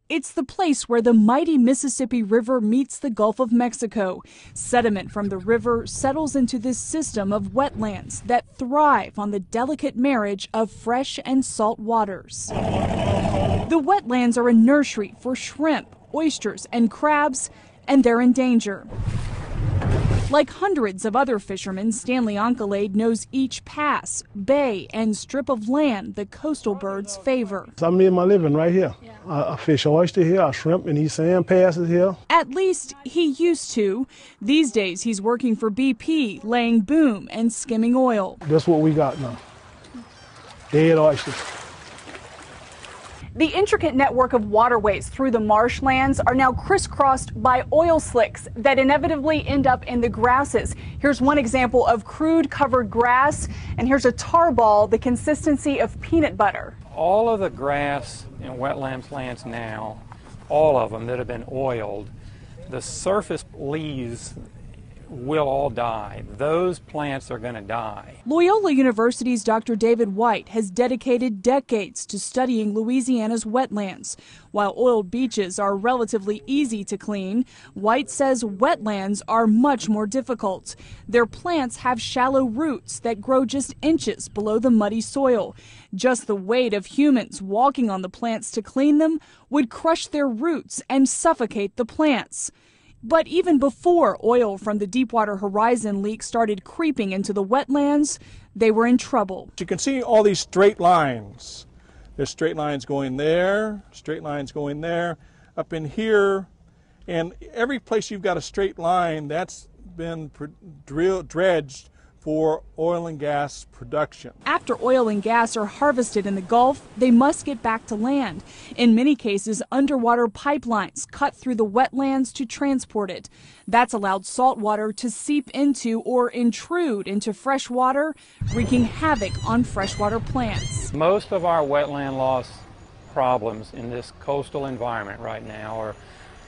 It's the place where the mighty Mississippi River meets the Gulf of Mexico. Sediment from the river settles into this system of wetlands that thrive on the delicate marriage of fresh and salt waters. The wetlands are a nursery for shrimp, oysters, and crabs, and they're in danger. Like hundreds of other fishermen, Stanley Oncolade knows each pass, bay, and strip of land the coastal birds favor. I made my living right here. I fish oyster here, I shrimp in these sand passes here. At least he used to. These days he's working for BP, laying boom and skimming oil. That's what we got now. Dead oysters. The intricate network of waterways through the marshlands are now crisscrossed by oil slicks that inevitably end up in the grasses. Here's one example of crude covered grass, and here's a tar ball the consistency of peanut butter. All of the grass in wetlands lands now, all of them that have been oiled, the surface leaves will all die. Those plants are going to die. Loyola University's Dr. David White has dedicated decades to studying Louisiana's wetlands. While oiled beaches are relatively easy to clean, White says wetlands are much more difficult. Their plants have shallow roots that grow just inches below the muddy soil. Just the weight of humans walking on the plants to clean them would crush their roots and suffocate the plants. But even before oil from the Deepwater Horizon leak started creeping into the wetlands, they were in trouble. You can see all these straight lines. There's straight lines going there, straight lines going there, up in here, and every place you've got a straight line, that's been dredged for oil and gas production. After oil and gas are harvested in the Gulf, they must get back to land. In many cases, underwater pipelines cut through the wetlands to transport it. That's allowed salt water to seep into or intrude into fresh water, wreaking havoc on freshwater plants. Most of our wetland loss problems in this coastal environment right now are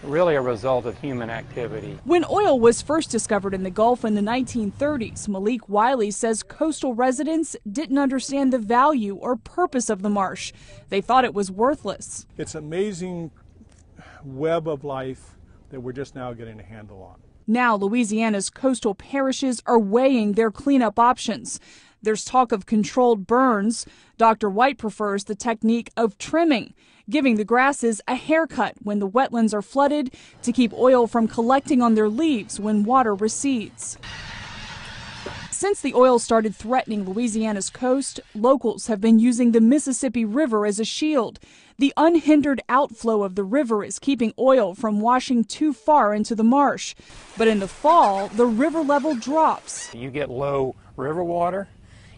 really a result of human activity. When oil was first discovered in the Gulf in the 1930s, Malik Wiley says coastal residents didn't understand the value or purpose of the marsh. They thought it was worthless. It's an amazing web of life that we're just now getting a handle on. Now Louisiana's coastal parishes are weighing their cleanup options. There's talk of controlled burns. Dr. White prefers the technique of trimming, giving the grasses a haircut when the wetlands are flooded to keep oil from collecting on their leaves when water recedes. Since the oil started threatening Louisiana's coast, locals have been using the Mississippi River as a shield. The unhindered outflow of the river is keeping oil from washing too far into the marsh. But in the fall, the river level drops. You get low river water.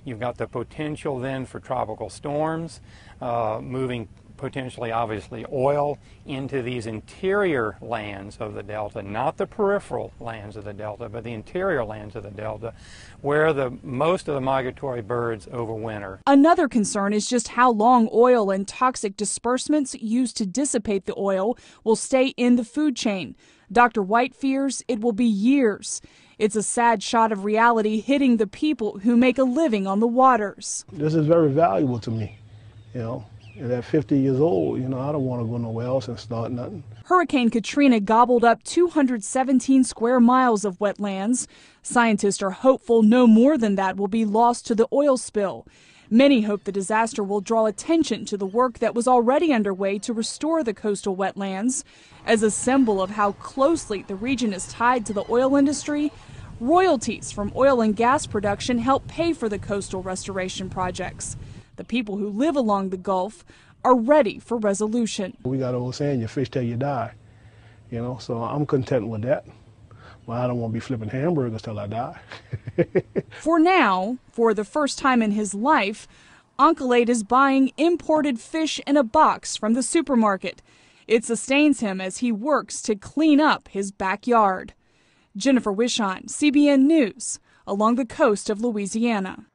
You've got the potential then for tropical storms, moving potentially, obviously, oil into these interior lands of the Delta, not the peripheral lands of the Delta, but the interior lands of the Delta, where most of the migratory birds overwinter. Another concern is just how long oil and toxic dispersements used to dissipate the oil will stay in the food chain. Dr. White fears it will be years. It's a sad shot of reality hitting the people who make a living on the waters. This is very valuable to me, And at 50 years old, I don't want to go nowhere else and start nothing. Hurricane Katrina gobbled up 217 square miles of wetlands. Scientists are hopeful no more than that will be lost to the oil spill. Many hope the disaster will draw attention to the work that was already underway to restore the coastal wetlands. As a symbol of how closely the region is tied to the oil industry, royalties from oil and gas production help pay for the coastal restoration projects. The people who live along the Gulf are ready for resolution. We got old saying, you fish till you die, so I'm content with that. Well, I don't want to be flipping hamburgers till I die. For now, for the first time in his life, Oncolade is buying imported fish in a box from the supermarket. It sustains him as he works to clean up his backyard. Jennifer Wishon, CBN News, along the coast of Louisiana.